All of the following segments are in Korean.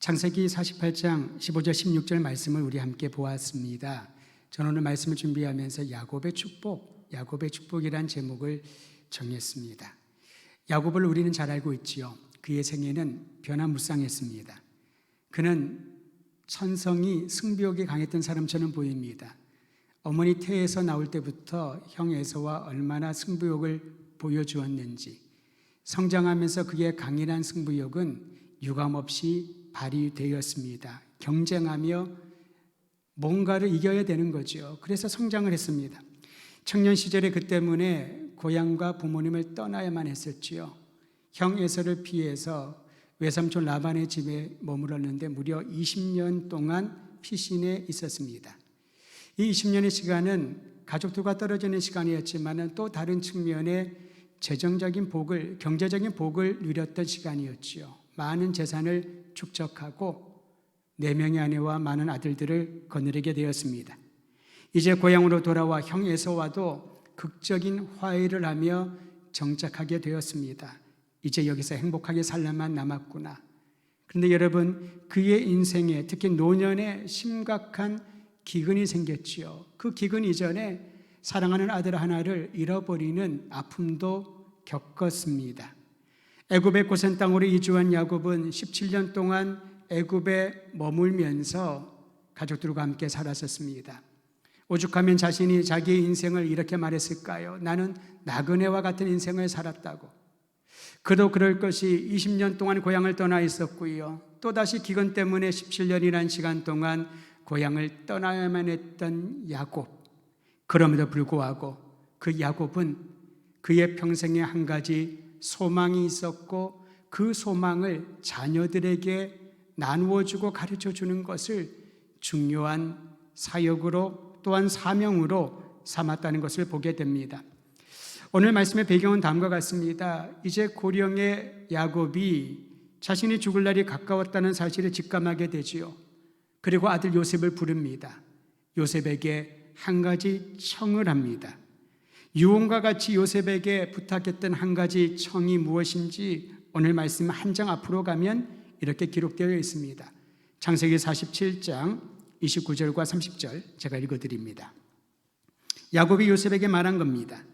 창세기 48장 15절 16절 말씀을 우리 함께 보았습니다. 저는 오늘 말씀을 준비하면서 야곱의 축복이란 제목을 정했습니다. 야곱을 우리는 잘 알고 있지요. 그의 생애는 변화무쌍했습니다. 그는 천성이 승부욕이 강했던 사람처럼 보입니다. 어머니 태에서 나올 때부터 형 에서와 얼마나 승부욕을 보여주었는지, 성장하면서 그의 강인한 승부욕은 유감없이 발휘되었습니다. 경쟁하며 뭔가를 이겨야 되는 거죠. 그래서 성장을 했습니다. 청년 시절에 그 때문에 고향과 부모님을 떠나야만 했었지요. 형 에서를 피해서 외삼촌 라반의 집에 머물렀는데 무려 20년 동안 피신해 있었습니다. 이 20년의 시간은 가족들과 떨어지는 시간이었지만 또 다른 측면에 재정적인 복을, 경제적인 복을 누렸던 시간이었지요. 많은 재산을 축적하고 4명의 아내와 많은 아들들을 거느리게 되었습니다. 이제 고향으로 돌아와 형 에서와도 극적인 화해를 하며 정착하게 되었습니다. 이제 여기서 행복하게 살라만 남았구나. 그런데 여러분, 그의 인생에 특히 노년에 심각한 기근이 생겼지요. 그 기근 이전에 사랑하는 아들 하나를 잃어버리는 아픔도 겪었습니다. 애굽의 고센 땅으로 이주한 야곱은 17년 동안 애굽에 머물면서 가족들과 함께 살았었습니다. 오죽하면 자신이 자기의 인생을 이렇게 말했을까요? 나는 나그네와 같은 인생을 살았다고. 그도 그럴 것이 20년 동안 고향을 떠나 있었고요. 또다시 기근 때문에 17년이라는 시간 동안 고향을 떠나야만 했던 야곱. 그럼에도 불구하고 그 야곱은 그의 평생에 한 가지 소망이 있었고 그 소망을 자녀들에게 나누어주고 가르쳐주는 것을 중요한 사역으로 또한 사명으로 삼았다는 것을 보게 됩니다. 오늘 말씀의 배경은 다음과 같습니다. 이제 고령의 야곱이 자신이 죽을 날이 가까웠다는 사실을 직감하게 되지요. 그리고 아들 요셉을 부릅니다. 요셉에게 한 가지 청을 합니다. 유언과 같이 요셉에게 부탁했던 한 가지 청이 무엇인지 오늘 말씀 한 장 앞으로 가면 이렇게 기록되어 있습니다. 창세기 47장 29절과 30절 제가 읽어드립니다. 야곱이 요셉에게 말한 겁니다.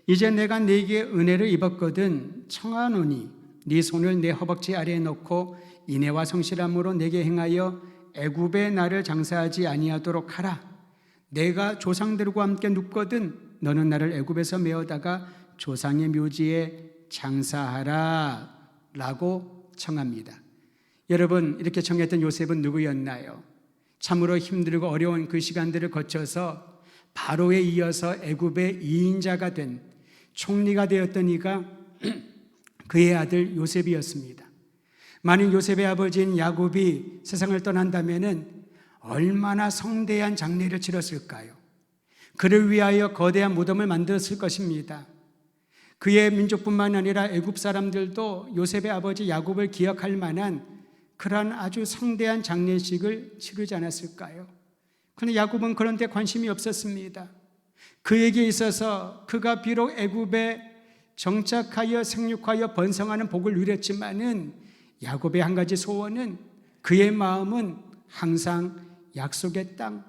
이제 내가 네게 은혜를 입었거든 청하노니 네 손을 내 허벅지 아래에 넣고 인애와 성실함으로 내게 행하여 애굽에 나를 장사하지 아니하도록 하라. 내가 조상들과 함께 눕거든 너는 나를 애굽에서 메어다가 조상의 묘지에 장사하라 라고 청합니다. 여러분, 이렇게 청했던 요셉은 누구였나요? 참으로 힘들고 어려운 그 시간들을 거쳐서 바로에 이어서 애굽의 2인자가 된 총리가 되었던 이가 그의 아들 요셉이었습니다. 만약 요셉의 아버지인 야곱이 세상을 떠난다면 얼마나 성대한 장례를 치렀을까요? 그를 위하여 거대한 무덤을 만들었을 것입니다. 그의 민족뿐만 아니라 애굽 사람들도 요셉의 아버지 야곱을 기억할 만한 그러한 아주 성대한 장례식을 치르지 않았을까요? 그런데 야곱은 그런 데 관심이 없었습니다. 그에게 있어서 그가 비록 애굽에 정착하여 생육하여 번성하는 복을 누렸지만은 야곱의 한 가지 소원은, 그의 마음은 항상 약속의 땅,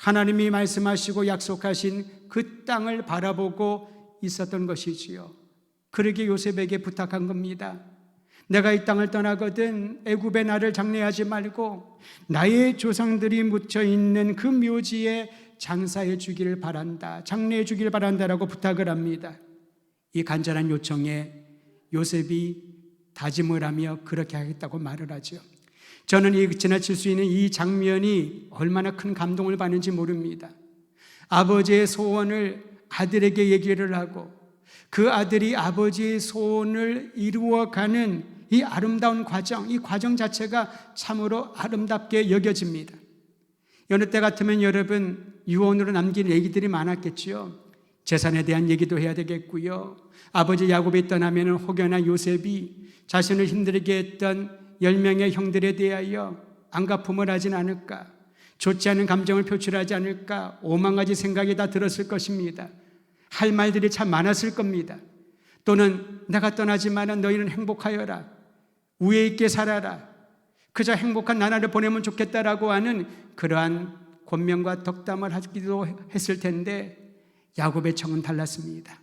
하나님이 말씀하시고 약속하신 그 땅을 바라보고 있었던 것이지요. 그러기에 요셉에게 부탁한 겁니다. 내가 이 땅을 떠나거든 애굽에 나를 장례하지 말고 나의 조상들이 묻혀 있는 그 묘지에 장사해 주기를 바란다, 장례해 주기를 바란다라고 부탁을 합니다. 이 간절한 요청에 요셉이 다짐을 하며 그렇게 하겠다고 말을 하죠. 저는 지나칠 수 있는 이 장면이 얼마나 큰 감동을 받는지 모릅니다. 아버지의 소원을 아들에게 얘기를 하고 그 아들이 아버지의 소원을 이루어가는 이 아름다운 과정, 이 과정 자체가 참으로 아름답게 여겨집니다. 여느 때 같으면 여러분 유언으로 남긴 얘기들이 많았겠지요. 재산에 대한 얘기도 해야 되겠고요. 아버지 야곱이 떠나면 혹여나 요셉이 자신을 힘들게 했던 10명의 형들에 대하여 안갚음을 하진 않을까, 좋지 않은 감정을 표출하지 않을까, 5만 가지 생각이 다 들었을 것입니다. 할 말들이 참 많았을 겁니다. 또는 내가 떠나지만 너희는 행복하여라, 우애 있게 살아라, 그저 행복한 나날을 보내면 좋겠다라고 하는 그러한 권면과 덕담을 하기도 했을 텐데 야곱의 청은 달랐습니다.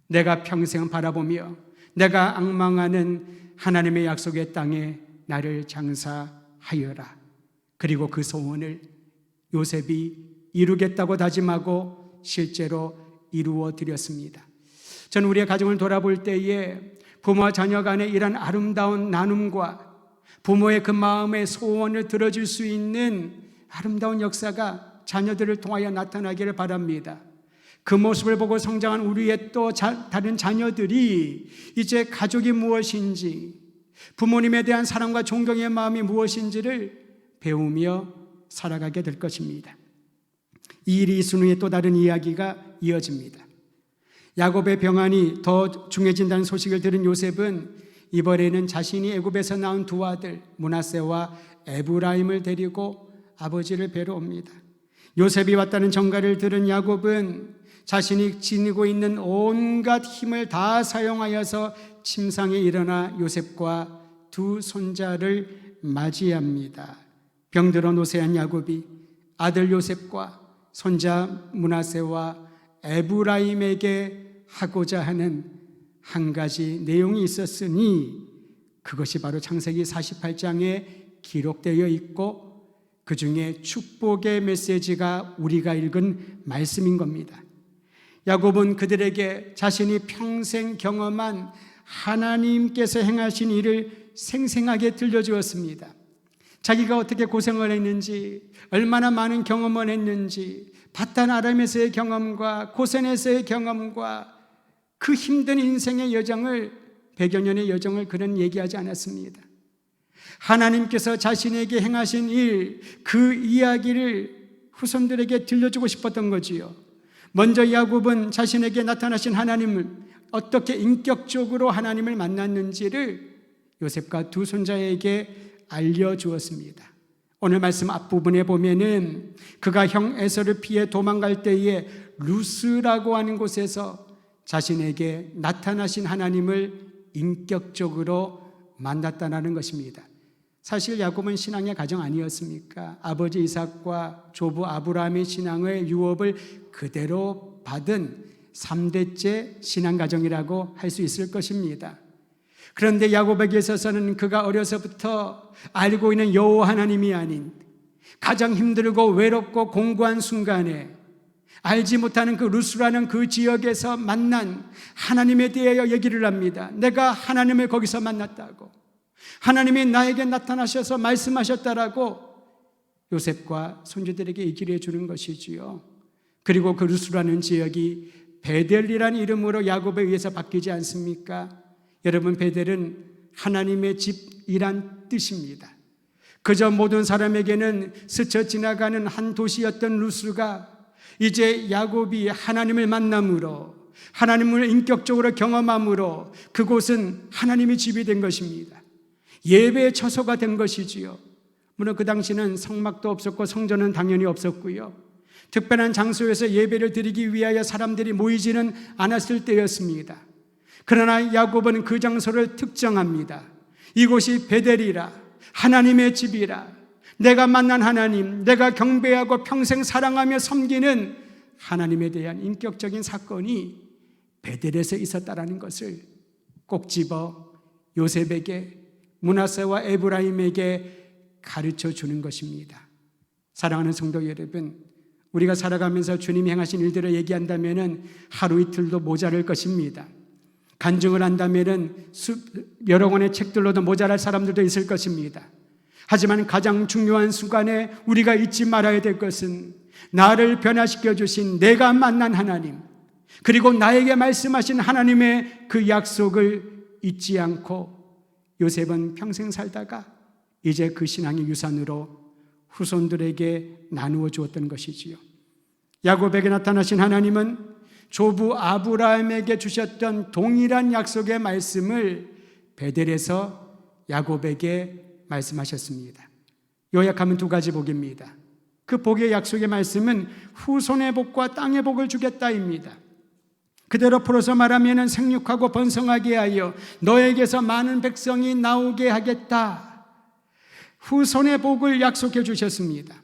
내가 평생 바라보며 내가 앙망하는 하나님의 약속의 땅에 나를 장사하여라. 그리고 그 소원을 요셉이 이루겠다고 다짐하고 실제로 이루어 드렸습니다. 저는 우리의 가정을 돌아볼 때에 부모와 자녀 간의 이런 아름다운 나눔과 부모의 그 마음의 소원을 들어줄 수 있는 아름다운 역사가 자녀들을 통하여 나타나기를 바랍니다. 그 모습을 보고 성장한 우리의 또 다른 자녀들이 이제 가족이 무엇인지, 부모님에 대한 사랑과 존경의 마음이 무엇인지를 배우며 살아가게 될 것입니다. 이 일이 있은 후에 또 다른 이야기가 이어집니다. 야곱의 병환이 더 중해진다는 소식을 들은 요셉은 이번에는 자신이 애굽에서 낳은 두 아들 므낫세와 에브라임을 데리고 아버지를 뵈러 옵니다. 요셉이 왔다는 전가를 들은 야곱은 자신이 지니고 있는 온갖 힘을 다 사용하여서 침상에 일어나 요셉과 두 손자를 맞이합니다. 병들어 노쇠한 야곱이 아들 요셉과 손자 므낫세와 에브라임에게 하고자 하는 한 가지 내용이 있었으니 그것이 바로 창세기 48장에 기록되어 있고 그 중에 축복의 메시지가 우리가 읽은 말씀인 겁니다. 야곱은 그들에게 자신이 평생 경험한 하나님께서 행하신 일을 생생하게 들려주었습니다. 자기가 어떻게 고생을 했는지, 얼마나 많은 경험을 했는지, 바단 아람에서의 경험과 고센에서의 경험과 그 힘든 인생의 여정을, 100여 년의 여정을 그는 얘기하지 않았습니다. 하나님께서 자신에게 행하신 일, 그 이야기를 후손들에게 들려주고 싶었던 거지요. 먼저 야곱은 자신에게 나타나신 하나님을, 어떻게 인격적으로 하나님을 만났는지를 요셉과 두 손자에게 알려주었습니다. 오늘 말씀 앞부분에 보면은 그가 형 에서를 피해 도망갈 때에 루스라고 하는 곳에서 자신에게 나타나신 하나님을 인격적으로 만났다는 것입니다. 사실 야곱은 신앙의 가정 아니었습니까? 아버지 이삭과 조부 아브라함의 신앙의 유업을 그대로 받은 3대째 신앙 가정이라고 할 수 있을 것입니다. 그런데 야곱에게 있어서는 그가 어려서부터 알고 있는 여호와 하나님이 아닌 가장 힘들고 외롭고 공고한 순간에 알지 못하는 그 루스라는 그 지역에서 만난 하나님에 대하여 얘기를 합니다. 내가 하나님을 거기서 만났다고, 하나님이 나에게 나타나셔서 말씀하셨다라고 요셉과 손주들에게 얘기를 해주는 것이지요. 그리고 그 루스라는 지역이 베델이라는 이름으로 야곱에 의해서 바뀌지 않습니까? 여러분, 베델은 하나님의 집이란 뜻입니다. 그저 모든 사람에게는 스쳐 지나가는 한 도시였던 루스가 이제 야곱이 하나님을 만남으로, 하나님을 인격적으로 경험함으로 그곳은 하나님의 집이 된 것입니다. 예배의 처소가 된 것이지요. 물론 그 당시는 성막도 없었고 성전은 당연히 없었고요. 특별한 장소에서 예배를 드리기 위하여 사람들이 모이지는 않았을 때였습니다. 그러나 야곱은 그 장소를 특정합니다. 이곳이 베델이라, 하나님의 집이라, 내가 만난 하나님, 내가 경배하고 평생 사랑하며 섬기는 하나님에 대한 인격적인 사건이 베델에서 있었다라는 것을 꼭 집어 요셉에게, 므낫세와 에브라임에게 가르쳐 주는 것입니다. 사랑하는 성도 여러분, 우리가 살아가면서 주님이 행하신 일들을 얘기한다면 하루 이틀도 모자랄 것입니다. 간증을 한다면 여러 권의 책들로도 모자랄 사람들도 있을 것입니다. 하지만 가장 중요한 순간에 우리가 잊지 말아야 될 것은 나를 변화시켜 주신 내가 만난 하나님, 그리고 나에게 말씀하신 하나님의 그 약속을 잊지 않고 요셉은 평생 살다가 이제 그 신앙의 유산으로 후손들에게 나누어 주었던 것이지요. 야곱에게 나타나신 하나님은 조부 아브라함에게 주셨던 동일한 약속의 말씀을 베델에서 야곱에게 말씀하셨습니다. 요약하면 두 가지 복입니다. 그 복의 약속의 말씀은 후손의 복과 땅의 복을 주겠다입니다. 그대로 풀어서 말하면 생육하고 번성하게 하여 너에게서 많은 백성이 나오게 하겠다. 후손의 복을 약속해 주셨습니다.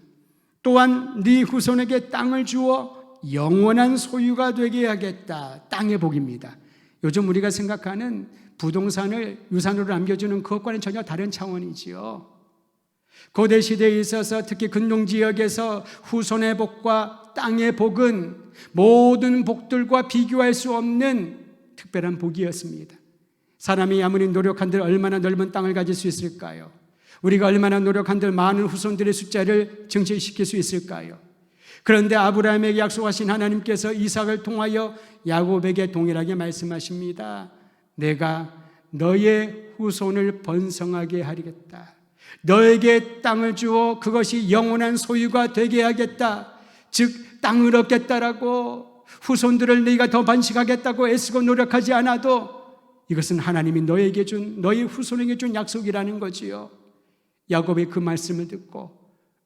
또한 네 후손에게 땅을 주어 영원한 소유가 되게 하겠다. 땅의 복입니다. 요즘 우리가 생각하는 부동산을 유산으로 남겨주는 그것과는 전혀 다른 차원이지요. 고대 시대에 있어서 특히 근동지역에서 후손의 복과 땅의 복은 모든 복들과 비교할 수 없는 특별한 복이었습니다. 사람이 아무리 노력한들 얼마나 넓은 땅을 가질 수 있을까요? 우리가 얼마나 노력한들 많은 후손들의 숫자를 증식시킬 수 있을까요? 그런데 아브라함에게 약속하신 하나님께서 이삭을 통하여 야곱에게 동일하게 말씀하십니다. 내가 너의 후손을 번성하게 하리겠다. 너에게 땅을 주어 그것이 영원한 소유가 되게 하겠다. 즉 땅을 얻겠다라고 후손들을 네가 더 번식하겠다고 애쓰고 노력하지 않아도 이것은 하나님이 너에게 준, 너의 후손에게 준 약속이라는 거지요. 야곱의 그 말씀을 듣고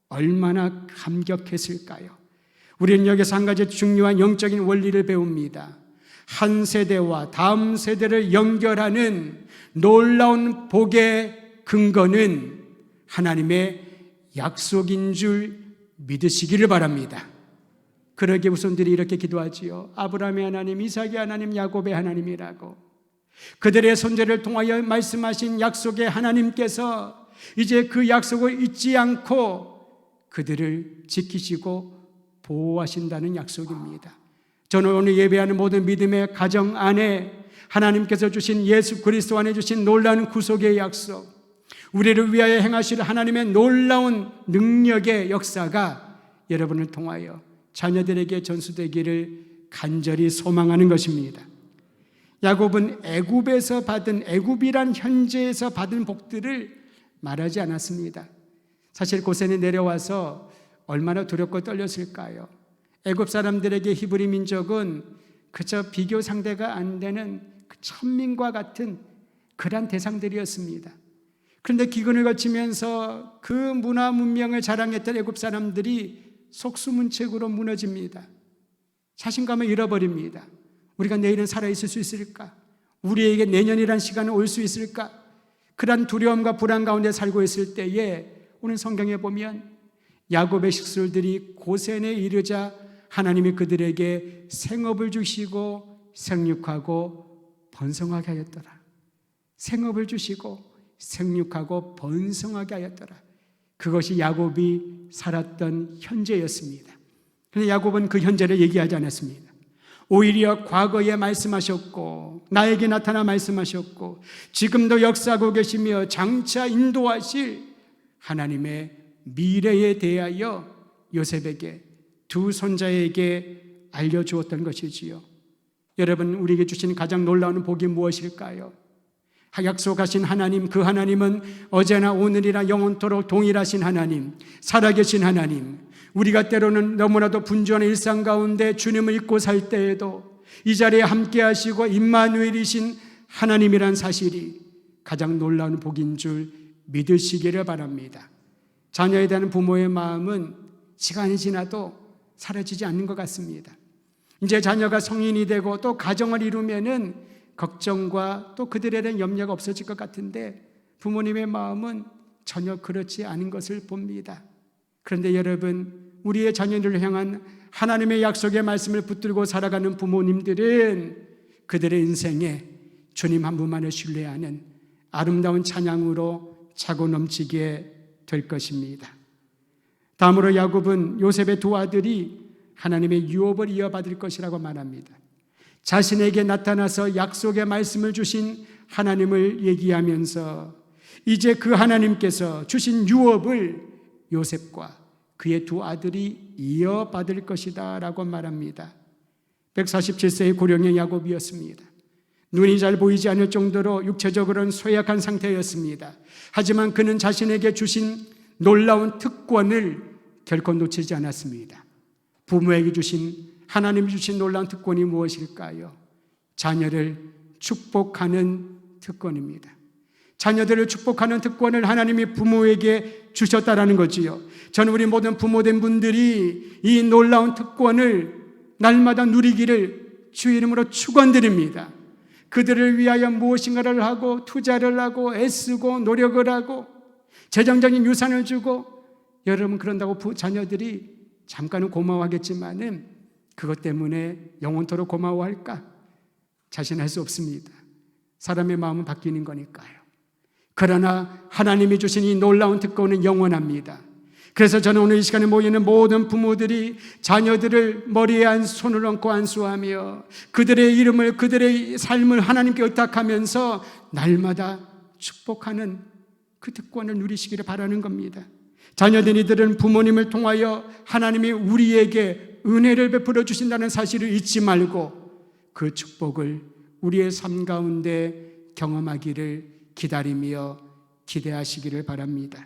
얼마나 감격했을까요? 우리는 여기서 한 가지 중요한 영적인 원리를 배웁니다. 한 세대와 다음 세대를 연결하는 놀라운 복의 근거는 하나님의 약속인 줄 믿으시기를 바랍니다. 그러기에 후손들이 이렇게 기도하지요. 아브라함의 하나님, 이삭의 하나님, 야곱의 하나님이라고. 그들의 손자를 통하여 말씀하신 약속의 하나님께서 이제 그 약속을 잊지 않고 그들을 지키시고 보호하신다는 약속입니다. 저는 오늘 예배하는 모든 믿음의 가정 안에 하나님께서 주신 예수 그리스도 안에 주신 놀라운 구속의 약속, 우리를 위하여 행하실 하나님의 놀라운 능력의 역사가 여러분을 통하여 자녀들에게 전수되기를 간절히 소망하는 것입니다. 야곱은 애굽이란 현재에서 받은 복들을 말하지 않았습니다. 사실 고센에 내려와서 얼마나 두렵고 떨렸을까요? 애굽 사람들에게 히브리 민족은 그저 비교 상대가 안 되는 그 천민과 같은 그런 대상들이었습니다. 그런데 기근을 거치면서 그 문화 문명을 자랑했던 애굽 사람들이 속수문책으로 무너집니다. 자신감을 잃어버립니다. 우리가 내일은 살아있을 수 있을까? 우리에게 내년이란 시간은 올 수 있을까? 그런 두려움과 불안 가운데 살고 있을 때에 오늘 성경에 보면 야곱의 식솔들이 고센에 이르자 하나님이 그들에게 생업을 주시고 생육하고 번성하게 하였더라. 생업을 주시고 생육하고 번성하게 하였더라. 그것이 야곱이 살았던 현재였습니다. 그런데 야곱은 그 현재를 얘기하지 않았습니다. 오히려 과거에 말씀하셨고 나에게 나타나 말씀하셨고 지금도 역사하고 계시며 장차 인도하실 하나님의 미래에 대하여 요셉에게 두 손자에게 알려주었던 것이지요. 여러분, 우리에게 주신 가장 놀라운 복이 무엇일까요? 약속하신 하나님, 그 하나님은 어제나 오늘이나 영원토록 동일하신 하나님, 살아계신 하나님. 우리가 때로는 너무나도 분주한 일상 가운데 주님을 잊고 살 때에도 이 자리에 함께 하시고 임마누엘이신 하나님이란 사실이 가장 놀라운 복인 줄 믿으시기를 바랍니다. 자녀에 대한 부모의 마음은 시간이 지나도 사라지지 않는 것 같습니다. 이제 자녀가 성인이 되고 또 가정을 이루면은 걱정과 또 그들에 대한 염려가 없어질 것 같은데 부모님의 마음은 전혀 그렇지 않은 것을 봅니다. 그런데 여러분, 우리의 자녀들을 향한 하나님의 약속의 말씀을 붙들고 살아가는 부모님들은 그들의 인생에 주님 한 분만을 신뢰하는 아름다운 찬양으로 차고 넘치게 될 것입니다. 다음으로 야곱은 요셉의 두 아들이 하나님의 유업을 이어받을 것이라고 말합니다. 자신에게 나타나서 약속의 말씀을 주신 하나님을 얘기하면서 이제 그 하나님께서 주신 유업을 요셉과 그의 두 아들이 이어받을 것이다 라고 말합니다. 147세의 고령의 야곱이었습니다. 눈이 잘 보이지 않을 정도로 육체적으로는 쇠약한 상태였습니다. 하지만 그는 자신에게 주신 놀라운 특권을 결코 놓치지 않았습니다. 부모에게 주신, 하나님이 주신 놀라운 특권이 무엇일까요? 자녀를 축복하는 특권입니다. 자녀들을 축복하는 특권을 하나님이 부모에게 주셨다라는 거지요. 저는 우리 모든 부모된 분들이 이 놀라운 특권을 날마다 누리기를 주의 이름으로 축원드립니다. 그들을 위하여 무엇인가를 하고 투자를 하고 애쓰고 노력을 하고 재정적인 유산을 주고, 여러분 그런다고 자녀들이 잠깐은 고마워하겠지만은 그것 때문에 영원토록 고마워할까? 자신할 수 없습니다. 사람의 마음은 바뀌는 거니까요. 그러나 하나님이 주신 이 놀라운 특권은 영원합니다. 그래서 저는 오늘 이 시간에 모이는 모든 부모들이 자녀들을 머리에 손을 얹고 안수하며 그들의 이름을, 그들의 삶을 하나님께 의탁하면서 날마다 축복하는 그 특권을 누리시기를 바라는 겁니다. 자녀들이들은 부모님을 통하여 하나님이 우리에게 은혜를 베풀어 주신다는 사실을 잊지 말고 그 축복을 우리의 삶 가운데 경험하기를 기다리며 기대하시기를 바랍니다.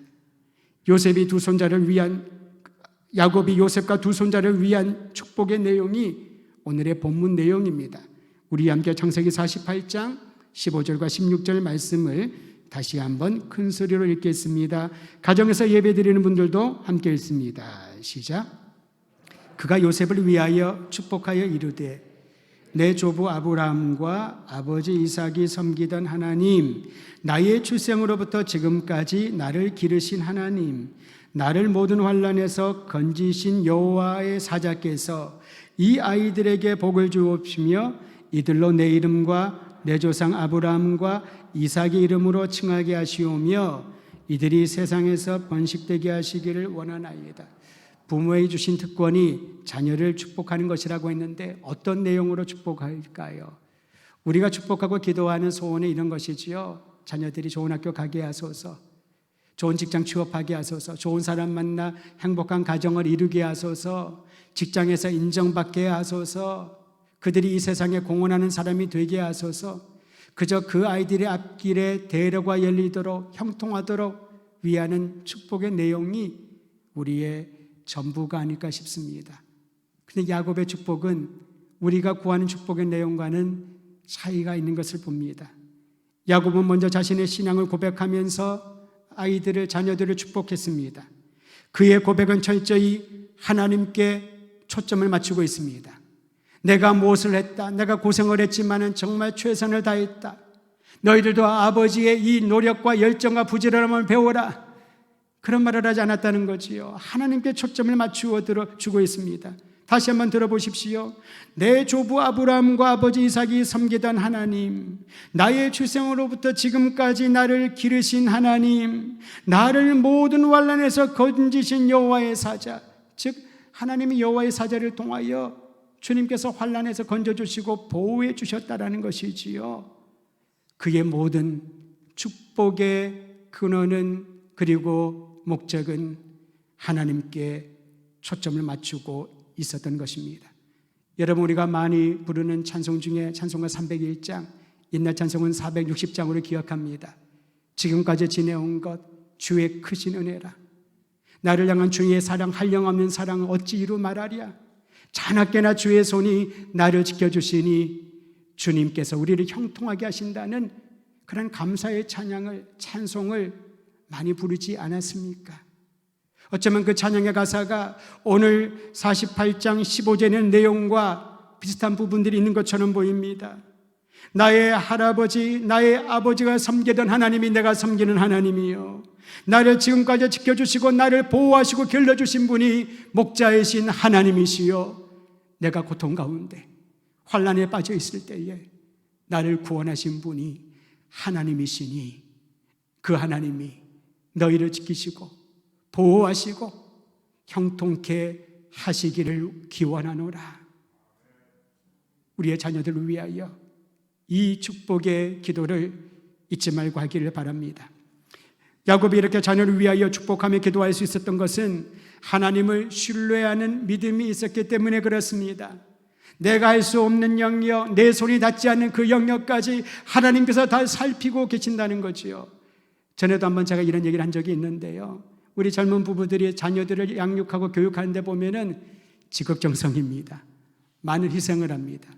야곱이 요셉과 두 손자를 위한 축복의 내용이 오늘의 본문 내용입니다. 우리 함께 창세기 48장 15절과 16절 말씀을 다시 한번 큰 소리로 읽겠습니다. 가정에서 예배드리는 분들도 함께 읽습니다. 시작. 그가 요셉을 위하여 축복하여 이르되 내 조부 아브라함과 아버지 이삭이 섬기던 하나님, 나의 출생으로부터 지금까지 나를 기르신 하나님, 나를 모든 환난에서 건지신 여호와의 사자께서 이 아이들에게 복을 주옵시며 이들로 내 이름과 내 조상 아브라함과 이삭의 이름으로 칭하게 하시오며 이들이 세상에서 번식되게 하시기를 원하나이다. 부모의 주신 특권이 자녀를 축복하는 것이라고 했는데 어떤 내용으로 축복할까요? 우리가 축복하고 기도하는 소원은 이런 것이지요. 자녀들이 좋은 학교 가게 하소서, 좋은 직장 취업하게 하소서, 좋은 사람 만나 행복한 가정을 이루게 하소서, 직장에서 인정받게 하소서, 그들이 이 세상에 공헌하는 사람이 되게 하소서, 그저 그 아이들의 앞길에 대로가 열리도록 형통하도록 위하는 축복의 내용이 우리의 전부가 아닐까 싶습니다. 근데 야곱의 축복은 우리가 구하는 축복의 내용과는 차이가 있는 것을 봅니다. 야곱은 먼저 자신의 신앙을 고백하면서 아이들을, 자녀들을 축복했습니다. 그의 고백은 철저히 하나님께 초점을 맞추고 있습니다. 내가 무엇을 했다, 내가 고생을 했지만 정말 최선을 다했다, 너희들도 아버지의 이 노력과 열정과 부지런함을 배워라, 그런 말을 하지 않았다는 거지요. 하나님께 초점을 맞추어 주고 있습니다. 다시 한번 들어보십시오. 내 조부 아브라함과 아버지 이삭이 섬기던 하나님, 나의 출생으로부터 지금까지 나를 기르신 하나님, 나를 모든 환난에서 건지신 여호와의 사자, 즉 하나님이 여호와의 사자를 통하여 주님께서 환난에서 건져주시고 보호해 주셨다라는 것이지요. 그의 모든 축복의 근원은, 그리고 목적은 하나님께 초점을 맞추고 있었던 것입니다. 여러분, 우리가 많이 부르는 찬송 중에 찬송가 301장, 옛날 찬송은 460장으로 기억합니다. 지금까지 지내온 것 주의 크신 은혜라. 나를 향한 주의 사랑, 한량없는 사랑을 어찌 이루 말하랴. 자나깨나 주의 손이 나를 지켜주시니 주님께서 우리를 형통하게 하신다는 그런 감사의 찬양을, 찬송을 많이 부르지 않았습니까? 어쩌면 그 찬양의 가사가 오늘 48장 15절의 내용과 비슷한 부분들이 있는 것처럼 보입니다. 나의 할아버지, 나의 아버지가 섬기던 하나님이 내가 섬기는 하나님이요, 나를 지금까지 지켜주시고 나를 보호하시고 길러주신 분이 목자이신 하나님이시요, 내가 고통 가운데 환난에 빠져 있을 때에 나를 구원하신 분이 하나님이시니 그 하나님이 너희를 지키시고 보호하시고 형통케 하시기를 기원하노라. 우리의 자녀들을 위하여 이 축복의 기도를 잊지 말고 하기를 바랍니다. 야곱이 이렇게 자녀를 위하여 축복하며 기도할 수 있었던 것은 하나님을 신뢰하는 믿음이 있었기 때문에 그렇습니다. 내가 할 수 없는 영역, 내 손이 닿지 않는 그 영역까지 하나님께서 다 살피고 계신다는 거지요. 전에도 한번 제가 이런 얘기를 한 적이 있는데요, 우리 젊은 부부들이 자녀들을 양육하고 교육하는 데 보면은 지극정성입니다. 많은 희생을 합니다.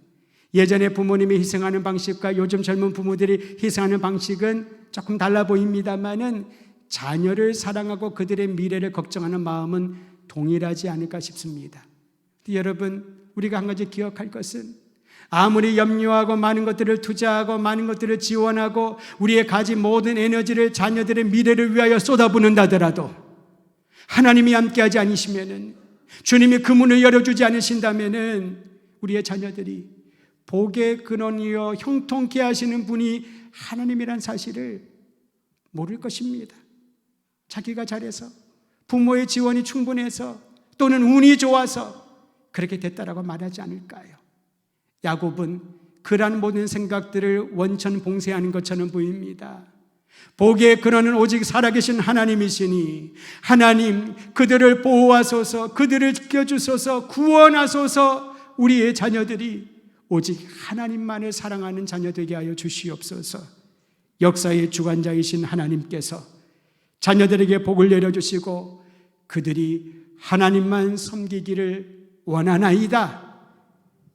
예전에 부모님이 희생하는 방식과 요즘 젊은 부모들이 희생하는 방식은 조금 달라 보입니다만은 자녀를 사랑하고 그들의 미래를 걱정하는 마음은 동일하지 않을까 싶습니다. 여러분, 우리가 한 가지 기억할 것은 아무리 염려하고 많은 것들을 투자하고 많은 것들을 지원하고 우리의 가진 모든 에너지를 자녀들의 미래를 위하여 쏟아붓는다 하더라도 하나님이 함께하지 않으시면은, 주님이 그 문을 열어주지 않으신다면은 우리의 자녀들이 복의 근원이요 형통케 하시는 분이 하나님이란 사실을 모를 것입니다. 자기가 잘해서, 부모의 지원이 충분해서, 또는 운이 좋아서 그렇게 됐다라고 말하지 않을까요? 야곱은 그러한 모든 생각들을 원천 봉쇄하는 것처럼 보입니다. 복의 근원은 오직 살아계신 하나님이시니, 하나님 그들을 보호하소서, 그들을 지켜주소서, 구원하소서. 우리의 자녀들이 오직 하나님만을 사랑하는 자녀 되게 하여 주시옵소서. 역사의 주관자이신 하나님께서 자녀들에게 복을 내려주시고 그들이 하나님만 섬기기를 원하나이다.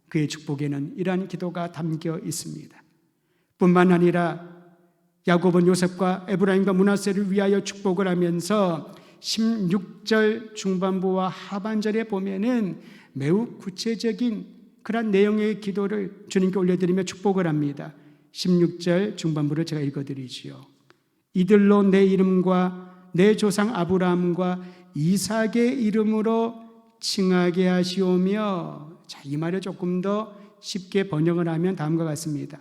그의 축복에는 이러한 기도가 담겨 있습니다. 뿐만 아니라 야곱은 요셉과 에브라임과 므낫세를 위하여 축복을 하면서 16절 중반부와 하반절에 보면은 매우 구체적인 그런 내용의 기도를 주님께 올려드리며 축복을 합니다. 16절 중반부를 제가 읽어드리지요. 이들로 내 이름과 내 조상 아브라함과 이삭의 이름으로 칭하게 하시오며, 자, 이 말을 조금 더 쉽게 번역을 하면 다음과 같습니다.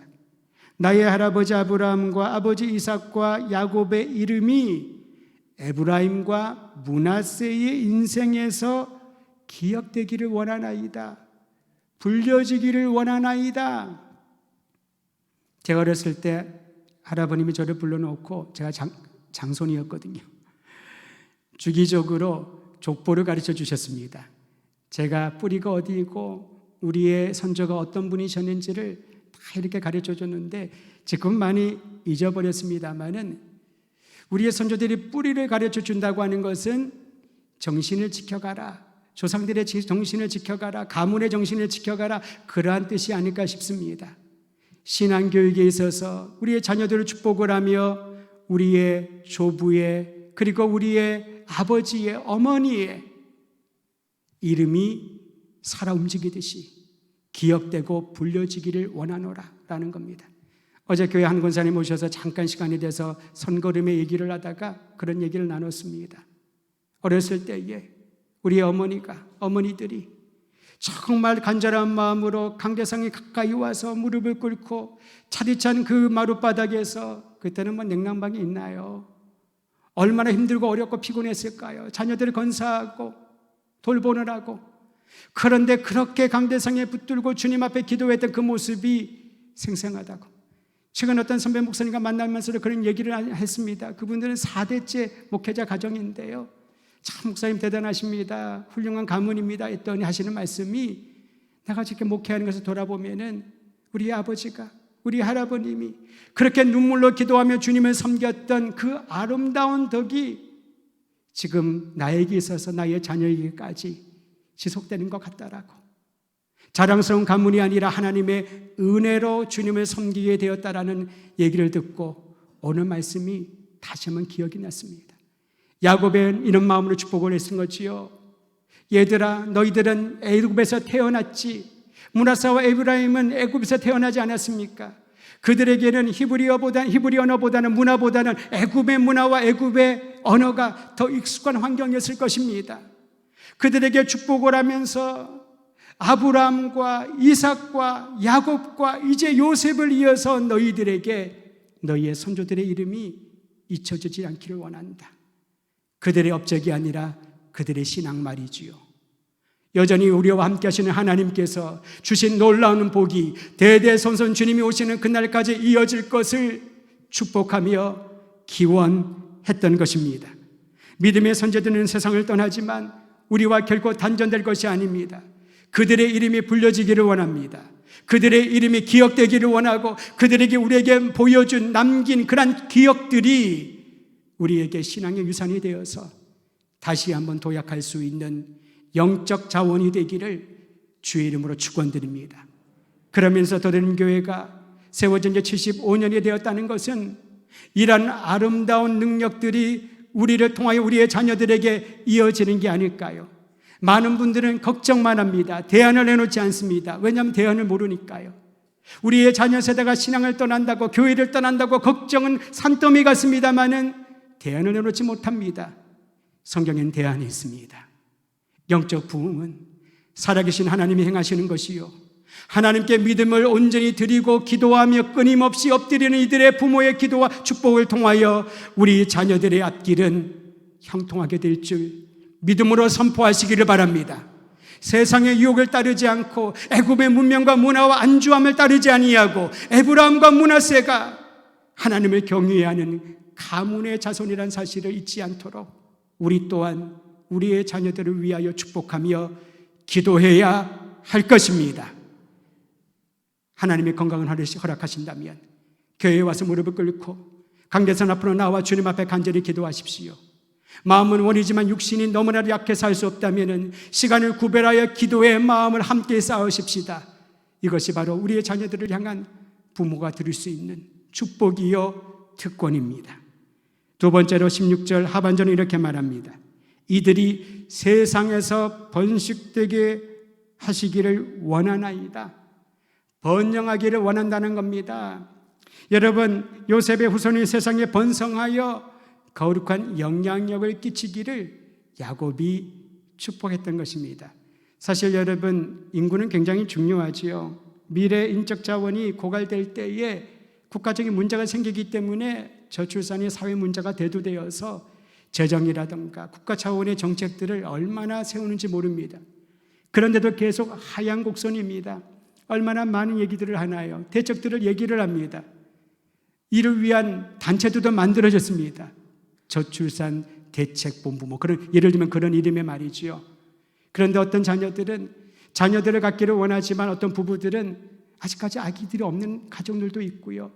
나의 할아버지 아브라함과 아버지 이삭과 야곱의 이름이 에브라임과 므낫세의 인생에서 기억되기를 원하나이다. 불려지기를 원하나이다. 제가 어렸을 때 할아버님이 저를 불러놓고, 제가 장손이었거든요. 주기적으로 족보를 가르쳐 주셨습니다. 제가 뿌리가 어디이고 우리의 선조가 어떤 분이셨는지를 다 이렇게 가르쳐 줬는데 지금 많이 잊어버렸습니다만은, 우리의 선조들이 뿌리를 가르쳐 준다고 하는 것은 정신을 지켜가라, 조상들의 정신을 지켜가라, 가문의 정신을 지켜가라, 그러한 뜻이 아닐까 싶습니다. 신앙교육에 있어서 우리의 자녀들을 축복을 하며 우리의 조부의, 그리고 우리의 아버지의, 어머니의 이름이 살아 움직이듯이 기억되고 불려지기를 원하노라 라는 겁니다. 어제 교회 한 권사님 오셔서 잠깐 시간이 돼서 선거름의 얘기를 하다가 그런 얘기를 나눴습니다. 어렸을 때에 우리 어머니들이 정말 간절한 마음으로 강대상에 가까이 와서 무릎을 꿇고 차디찬 그 마룻바닥에서, 그때는 뭐 냉난방이 있나요? 얼마나 힘들고 어렵고 피곤했을까요? 자녀들을 건사하고 돌보느라고. 그런데 그렇게 강대상에 붙들고 주님 앞에 기도했던 그 모습이 생생하다고. 최근 어떤 선배 목사님과 만나면서 그런 얘기를 했습니다. 그분들은 4대째 목회자 가정인데요, 참 목사님 대단하십니다, 훌륭한 가문입니다 했더니 하시는 말씀이, 내가 이렇게 목회하는 것을 돌아보면은 우리 아버지가, 우리 할아버님이 그렇게 눈물로 기도하며 주님을 섬겼던 그 아름다운 덕이 지금 나에게 있어서 나의 자녀에게까지 지속되는 것 같다라고. 자랑스러운 가문이 아니라 하나님의 은혜로 주님을 섬기게 되었다라는 얘기를 듣고 오늘 말씀이 다시 한번 기억이 났습니다. 야곱은 이런 마음으로 축복을 했은 거지요. 얘들아, 너희들은 애굽에서 태어났지, 므낫세와 에브라임은 애굽에서 태어나지 않았습니까? 그들에게는 히브리 언어보다는 문화보다는 애굽의 문화와 애굽의 언어가 더 익숙한 환경이었을 것입니다. 그들에게 축복을 하면서 아브라함과 이삭과 야곱과 이제 요셉을 이어서 너희들에게 너희의 선조들의 이름이 잊혀지지 않기를 원한다. 그들의 업적이 아니라 그들의 신앙 말이지요. 여전히 우리와 함께 하시는 하나님께서 주신 놀라운 복이 대대손손 주님이 오시는 그날까지 이어질 것을 축복하며 기원했던 것입니다. 믿음의 선제들은 세상을 떠나지만 우리와 결코 단전될 것이 아닙니다. 그들의 이름이 불려지기를 원합니다. 그들의 이름이 기억되기를 원하고, 그들에게 우리에게 보여준, 남긴 그런 기억들이 우리에게 신앙의 유산이 되어서 다시 한번 도약할 수 있는 영적 자원이 되기를 주의 이름으로 축원드립니다. 그러면서 도대림교회가 세워진 지 75년이 되었다는 것은 이런 아름다운 능력들이 우리를 통하여 우리의 자녀들에게 이어지는 게 아닐까요? 많은 분들은 걱정만 합니다. 대안을 내놓지 않습니다. 왜냐하면 대안을 모르니까요. 우리의 자녀 세대가 신앙을 떠난다고, 교회를 떠난다고 걱정은 산더미 같습니다마는 대안을 내놓지 못합니다. 성경엔 대안이 있습니다. 영적 부흥은 살아계신 하나님이 행하시는 것이요, 하나님께 믿음을 온전히 드리고 기도하며 끊임없이 엎드리는 이들의 부모의 기도와 축복을 통하여 우리 자녀들의 앞길은 형통하게 될 줄 믿음으로 선포하시기를 바랍니다. 세상의 유혹을 따르지 않고 애굽의 문명과 문화와 안주함을 따르지 아니하고 에브라임과 므낫세가 하나님을 경외하는 가문의 자손이란 사실을 잊지 않도록 우리 또한 우리의 자녀들을 위하여 축복하며 기도해야 할 것입니다. 하나님의 건강을 허락하신다면 교회에 와서 무릎을 꿇고 강대상 앞으로 나와 주님 앞에 간절히 기도하십시오. 마음은 원이지만 육신이 너무나 약해서 할 수 없다면 시간을 구별하여 기도의 마음을 함께 쌓으십시다. 이것이 바로 우리의 자녀들을 향한 부모가 드릴 수 있는 축복이요 특권입니다. 두 번째로 16절 하반절은 이렇게 말합니다. 이들이 세상에서 번식되게 하시기를 원하나이다. 번영하기를 원한다는 겁니다. 여러분, 요셉의 후손이 세상에 번성하여 거룩한 영향력을 끼치기를 야곱이 축복했던 것입니다. 사실 여러분, 인구는 굉장히 중요하지요. 미래 인적 자원이 고갈될 때에 국가적인 문제가 생기기 때문에 저출산이 사회 문제가 대두되어서 재정이라든가 국가 차원의 정책들을 얼마나 세우는지 모릅니다. 그런데도 계속 하향 곡선입니다. 얼마나 많은 얘기들을 하나요? 대책들을 얘기를 합니다. 이를 위한 단체들도 만들어졌습니다. 저출산 대책본부 그런, 예를 들면 그런 이름의 말이지요. 그런데 어떤 자녀들은 자녀들을 갖기를 원하지만 어떤 부부들은 아직까지 아기들이 없는 가정들도 있고요.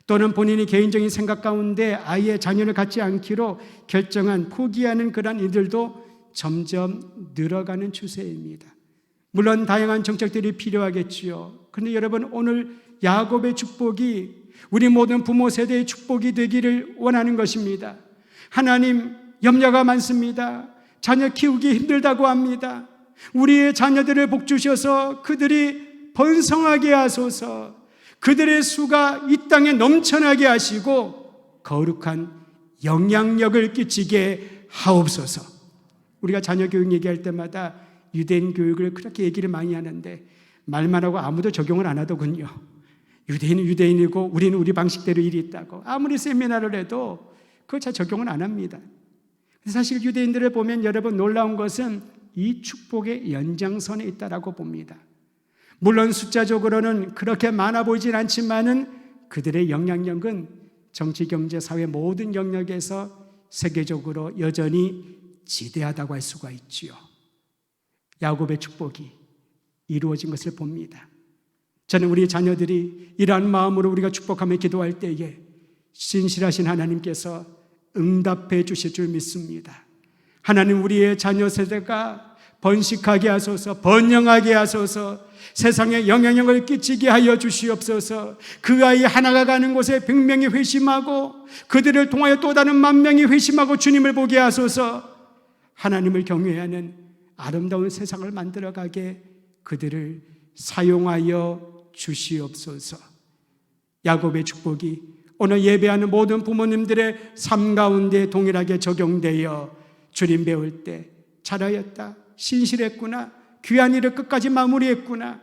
또는 본인이 개인적인 생각 가운데 아예 자녀를 갖지 않기로 결정한, 포기하는 그런 이들도 점점 늘어가는 추세입니다. 물론 다양한 정책들이 필요하겠지요. 그런데 여러분, 오늘 야곱의 축복이 우리 모든 부모 세대의 축복이 되기를 원하는 것입니다. 하나님, 염려가 많습니다. 자녀 키우기 힘들다고 합니다. 우리의 자녀들을 복 주셔서 그들이 번성하게 하소서. 그들의 수가 이 땅에 넘쳐나게 하시고 거룩한 영향력을 끼치게 하옵소서. 우리가 자녀 교육 얘기할 때마다 유대인 교육을 그렇게 얘기를 많이 하는데 말만 하고 아무도 적용을 안 하더군요. 유대인은 유대인이고 우리는 우리 방식대로 일이 있다고 아무리 세미나를 해도 그걸 잘 적용을 안 합니다. 사실 유대인들을 보면 여러분, 놀라운 것은 이 축복의 연장선에 있다라고 봅니다. 물론 숫자적으로는 그렇게 많아 보이진 않지만은 그들의 영향력은 정치, 경제, 사회 모든 영역에서 세계적으로 여전히 지대하다고 할 수가 있지요. 야곱의 축복이 이루어진 것을 봅니다. 저는 우리 자녀들이 이러한 마음으로 우리가 축복하며 기도할 때에 신실하신 하나님께서 응답해 주실 줄 믿습니다. 하나님, 우리의 자녀 세대가 번식하게 하소서, 번영하게 하소서, 세상에 영향력을 끼치게 하여 주시옵소서. 그 아이 하나가 가는 곳에 100명이 회심하고 그들을 통하여 또 다른 10,000명이 회심하고 주님을 보게 하소서. 하나님을 경외하는 아름다운 세상을 만들어가게 그들을 사용하여 주시옵소서. 야곱의 축복이 오늘 예배하는 모든 부모님들의 삶 가운데 동일하게 적용되어 주님 배울 때 잘하였다, 신실했구나, 귀한 일을 끝까지 마무리했구나,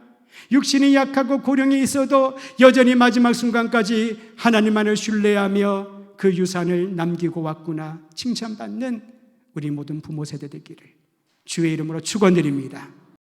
육신이 약하고 고령이 있어도 여전히 마지막 순간까지 하나님만을 신뢰하며 그 유산을 남기고 왔구나 칭찬받는 우리 모든 부모 세대 되기를 주의 이름으로 축원드립니다.